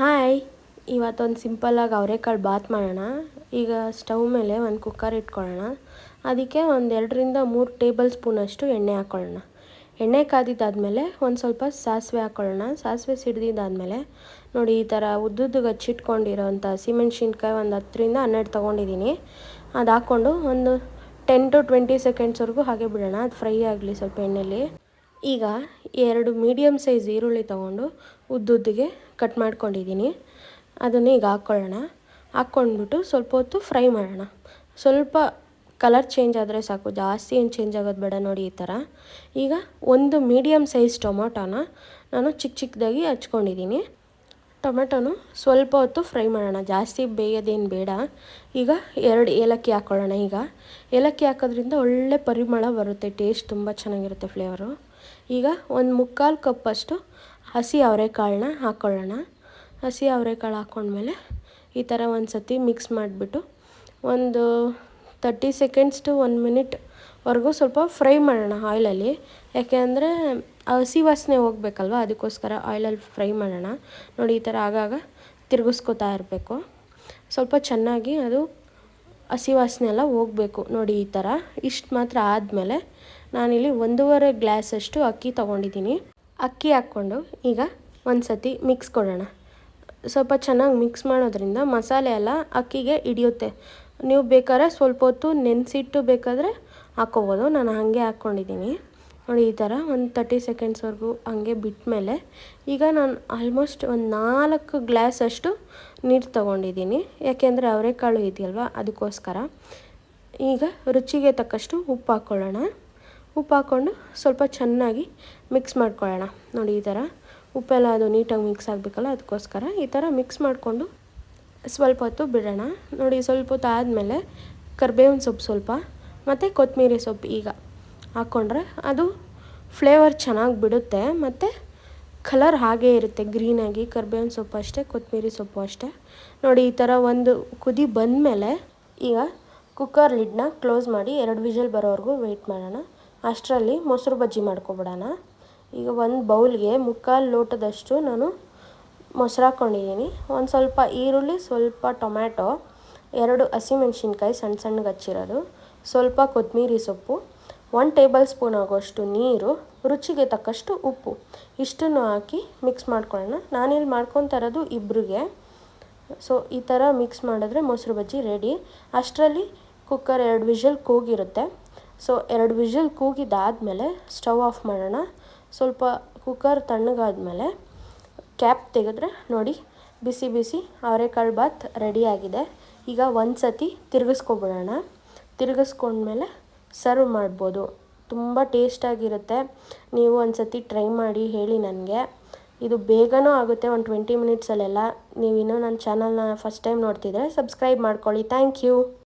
Hi, ಇವತ್ತೊಂದು ಸಿಂಪಲ್ಲಾಗಿ ಅವರೆಕಾಳು ಬಾತ್ ಮಾಡೋಣ. ಈಗ ಸ್ಟವ್ ಮೇಲೆ ಒಂದು ಕುಕ್ಕರ್ ಇಟ್ಕೊಳ್ಳೋಣ. ಅದಕ್ಕೆ ಒಂದು 2-3 ಟೇಬಲ್ ಸ್ಪೂನಷ್ಟು ಎಣ್ಣೆ ಹಾಕ್ಕೊಳ್ಳೋಣ. ಎಣ್ಣೆ ಕಾದಿದ್ದಾದಮೇಲೆ ಒಂದು ಸ್ವಲ್ಪ ಸಾಸಿವೆ ಹಾಕ್ಕೊಳ್ಳೋಣ. ಸಾಸಿವೆ ಸಿಡಿದಿದ್ದಾದಮೇಲೆ ನೋಡಿ, ಈ ಥರ ಉದ್ದುದ್ದಗೆ ಹಚ್ಚಿಟ್ಕೊಂಡಿರೋಂಥ ಹಸಿಮೆಣ್ಸಿನ್ಕಾಯಿ ಒಂದು 10-12 ತೊಗೊಂಡಿದ್ದೀನಿ. ಅದು ಹಾಕ್ಕೊಂಡು ಒಂದು 10-20 ಸೆಕೆಂಡ್ಸ್ವರೆಗೂ ಹಾಗೆ ಬಿಡೋಣ. ಅದು ಫ್ರೈ ಆಗಲಿ ಸ್ವಲ್ಪ ಎಣ್ಣೆಲಿ. ಈಗ 2 ಮೀಡಿಯಮ್ ಸೈಜ್ ಈರುಳ್ಳಿ ತೊಗೊಂಡು ಉದ್ದುದ್ದಿಗೆ ಕಟ್ ಮಾಡ್ಕೊಂಡಿದ್ದೀನಿ. ಅದನ್ನು ಈಗ ಹಾಕ್ಕೊಳ್ಳೋಣ. ಹಾಕ್ಕೊಂಡ್ಬಿಟ್ಟು ಸ್ವಲ್ಪ ಹೊತ್ತು ಫ್ರೈ ಮಾಡೋಣ. ಸ್ವಲ್ಪ ಕಲರ್ ಚೇಂಜ್ ಆದರೆ ಸಾಕು, ಜಾಸ್ತಿ ಏನು ಚೇಂಜ್ ಆಗೋದು ಬೇಡ. ನೋಡಿ ಈ ಥರ. ಈಗ ಒಂದು ಮೀಡಿಯಮ್ ಸೈಜ್ ಟೊಮೊಟೊನ ನಾನು ಚಿಕ್ಕದಾಗಿ ಹಚ್ಕೊಂಡಿದ್ದೀನಿ. ಟೊಮೆಟೊನು ಸ್ವಲ್ಪ ಹೊತ್ತು ಫ್ರೈ ಮಾಡೋಣ, ಜಾಸ್ತಿ ಬೇಯೋದೇನು ಬೇಡ. ಈಗ 2 ಏಲಕ್ಕಿ ಹಾಕ್ಕೊಳ್ಳೋಣ. ಈಗ ಏಲಕ್ಕಿ ಹಾಕೋದ್ರಿಂದ ಒಳ್ಳೆ ಪರಿಮಳ ಬರುತ್ತೆ, ಟೇಸ್ಟ್ ತುಂಬ ಚೆನ್ನಾಗಿರುತ್ತೆ ಫ್ಲೇವರು. ಈಗ ಒಂದು 3/4 ಕಪ್ಪಷ್ಟು ಹಸಿ ಅವರೆಕಾಳನ್ನ ಹಾಕ್ಕೊಳ್ಳೋಣ. ಹಸಿ ಅವರೆಕಾಳು ಹಾಕ್ಕೊಂಡ್ಮೇಲೆ ಈ ಥರ ಒಂದು ಸತಿ ಮಿಕ್ಸ್ ಮಾಡಿಬಿಟ್ಟು ಒಂದು 30 ಸೆಕೆಂಡ್ಸ್ ಟು 1 ಮಿನಿಟ್ವರೆಗೂ ಸ್ವಲ್ಪ ಫ್ರೈ ಮಾಡೋಣ ಆಯಿಲಲ್ಲಿ. ಯಾಕೆ ಅಂದರೆ ಹಸಿ ವಾಸನೆ ಹೋಗ್ಬೇಕಲ್ವ, ಅದಕ್ಕೋಸ್ಕರ ಆಯಿಲಲ್ಲಿ ಫ್ರೈ ಮಾಡೋಣ. ನೋಡಿ ಈ ಥರ ಆಗಾಗ ತಿರುಗಿಸ್ಕೊತಾ ಇರಬೇಕು. ಸ್ವಲ್ಪ ಚೆನ್ನಾಗಿ ಅದು ಹಸಿ ವಾಸನೆ ಎಲ್ಲ ಹೋಗಬೇಕು. ನೋಡಿ ಈ ಥರ. ಇಷ್ಟು ಮಾತ್ರ ಆದಮೇಲೆ ನಾನಿಲ್ಲಿ 1.5 ಗ್ಲಾಸಷ್ಟು ಅಕ್ಕಿ ತೊಗೊಂಡಿದ್ದೀನಿ. ಅಕ್ಕಿ ಹಾಕ್ಕೊಂಡು ಈಗ ಒಂದು ಸತಿ ಮಿಕ್ಸ್ ಕೊಡೋಣ. ಸ್ವಲ್ಪ ಚೆನ್ನಾಗಿ ಮಿಕ್ಸ್ ಮಾಡೋದ್ರಿಂದ ಮಸಾಲೆ ಎಲ್ಲ ಅಕ್ಕಿಗೆ ಹಿಡಿಯುತ್ತೆ. ನೀವು ಬೇಕಾದ್ರೆ ಸ್ವಲ್ಪ ಹೊತ್ತು ನೆನೆಸಿಟ್ಟು ಬೇಕಾದರೆ ಹಾಕ್ಕೋಬೋದು. ನಾನು ಹಾಗೆ ಹಾಕ್ಕೊಂಡಿದ್ದೀನಿ. ನೋಡಿ ಈ ಥರ ಒಂದು 30 ಸೆಕೆಂಡ್ಸ್ವರೆಗೂ ಹಾಗೆ ಬಿಟ್ಟ ಮೇಲೆ ಈಗ ನಾನು ಆಲ್ಮೋಸ್ಟ್ ಒಂದು 4 ಗ್ಲಾಸಷ್ಟು ನೀರು ತೊಗೊಂಡಿದ್ದೀನಿ. ಯಾಕೆಂದರೆ ಅವರೆಕಾಳು ಇದೆಯಲ್ವ, ಅದಕ್ಕೋಸ್ಕರ. ಈಗ ರುಚಿಗೆ ತಕ್ಕಷ್ಟು ಉಪ್ಪು ಹಾಕ್ಕೊಳ್ಳೋಣ. ಉಪ್ಪು ಹಾಕ್ಕೊಂಡು ಸ್ವಲ್ಪ ಚೆನ್ನಾಗಿ ಮಿಕ್ಸ್ ಮಾಡ್ಕೊಳ್ಳೋಣ. ನೋಡಿ ಈ ಥರ ಉಪ್ಪೆಲ್ಲ ಅದು ನೀಟಾಗಿ ಮಿಕ್ಸ್ ಆಗಬೇಕಲ್ಲ, ಅದಕ್ಕೋಸ್ಕರ ಈ ಥರ ಮಿಕ್ಸ್ ಮಾಡಿಕೊಂಡು ಸ್ವಲ್ಪ ಹೊತ್ತು ಬಿಡೋಣ. ನೋಡಿ ಸ್ವಲ್ಪ ಹೊತ್ತು ಆದಮೇಲೆ ಕರಿಬೇವಿನ ಸೊಪ್ಪು ಸ್ವಲ್ಪ ಮತ್ತು ಕೊತ್ತಂಬರಿ ಸೊಪ್ಪು ಈಗ ಹಾಕ್ಕೊಂಡ್ರೆ ಅದು ಫ್ಲೇವರ್ ಚೆನ್ನಾಗಿ ಬಿಡುತ್ತೆ ಮತ್ತು ಕಲರ್ ಹಾಗೇ ಇರುತ್ತೆ ಗ್ರೀನಾಗಿ. ಕರಿಬೇವಿನ ಸೊಪ್ಪು ಅಷ್ಟೇ, ಕೊತ್ತಂಬರಿ ಸೊಪ್ಪು ಅಷ್ಟೇ. ನೋಡಿ ಈ ಥರ ಒಂದು ಕುದಿ ಬಂದಮೇಲೆ ಈಗ ಕುಕ್ಕರ್ ಲಿಡ್ನ ಕ್ಲೋಸ್ ಮಾಡಿ 2 ವಿಷಲ್ ಬರೋವರೆಗೂ ವೆಯ್ಟ್ ಮಾಡೋಣ. ಅಷ್ಟರಲ್ಲಿ ಮೊಸರು ಬಜ್ಜಿ ಮಾಡ್ಕೊಬಿಡೋಣ. ಈಗ ಒಂದು ಬೌಲ್ಗೆ 3/4 ಲೋಟದಷ್ಟು ನಾನು ಮೊಸರು ಹಾಕ್ಕೊಂಡಿದ್ದೀನಿ. ಒಂದು ಸ್ವಲ್ಪ ಈರುಳ್ಳಿ, ಸ್ವಲ್ಪ ಟೊಮ್ಯಾಟೊ, 2 ಹಸಿಮೆಣ್ಸಿನ್ಕಾಯಿ ಸಣ್ಣಗೆ ಹಚ್ಚಿರೋದು, ಸ್ವಲ್ಪ ಕೊತ್ತಂಬರಿ ಸೊಪ್ಪು, 1 ಟೇಬಲ್ ಸ್ಪೂನ್ ಆಗೋಷ್ಟು ನೀರು, ರುಚಿಗೆ ತಕ್ಕಷ್ಟು ಉಪ್ಪು, ಇಷ್ಟನ್ನು ಹಾಕಿ ಮಿಕ್ಸ್ ಮಾಡ್ಕೊಳ್ಳೋಣ. ನಾನಿಲ್ಲಿ ಮಾಡ್ಕೊತಾ ಇರೋದು ಇಬ್ಬರಿಗೆ. ಸೊ ಈ ಥರ ಮಿಕ್ಸ್ ಮಾಡಿದ್ರೆ ಮೊಸರು ಬಜ್ಜಿ ರೆಡಿ. ಅಷ್ಟರಲ್ಲಿ ಕುಕ್ಕರ್ 2 ವಿಷಲ್ ಕೂಗಿರುತ್ತೆ. ಸೊ 2 ವಿಷಲ್ ಕೂಗಿದ್ದಾದಮೇಲೆ ಸ್ಟವ್ ಆಫ್ ಮಾಡೋಣ. ಸ್ವಲ್ಪ ಕುಕ್ಕರ್ ತಣ್ಣಗಾದ್ಮೇಲೆ ಕ್ಯಾಪ್ ತೆಗೆದ್ರೆ ನೋಡಿ, ಬಿಸಿ ಬಿಸಿ ಅವರೆಕಾಳು ಬಾತ್ ರೆಡಿಯಾಗಿದೆ. ಈಗ ಒಂದು ಸತಿ ತಿರುಗಿಸ್ಕೊಬಿಡೋಣ. ತಿರುಗಿಸ್ಕೊಂಡ್ಮೇಲೆ ಸರ್ವ್ ಮಾಡ್ಬೋದು. ತುಂಬ ಟೇಸ್ಟಾಗಿರುತ್ತೆ. ನೀವು ಒಂದು ಸತಿ ಟ್ರೈ ಮಾಡಿ ಹೇಳಿ ನನಗೆ. ಇದು ಬೇಗನೂ ಆಗುತ್ತೆ, ಒಂದು 20 ಮಿನಿಟ್ಸಲ್ಲೆಲ್ಲ. ನೀವು ಇನ್ನೂ ನನ್ನ ಚಾನಲ್ನ ಫಸ್ಟ್ ಟೈಮ್ ನೋಡ್ತಿದ್ರೆ ಸಬ್ಸ್ಕ್ರೈಬ್ ಮಾಡ್ಕೊಳ್ಳಿ. Thank you.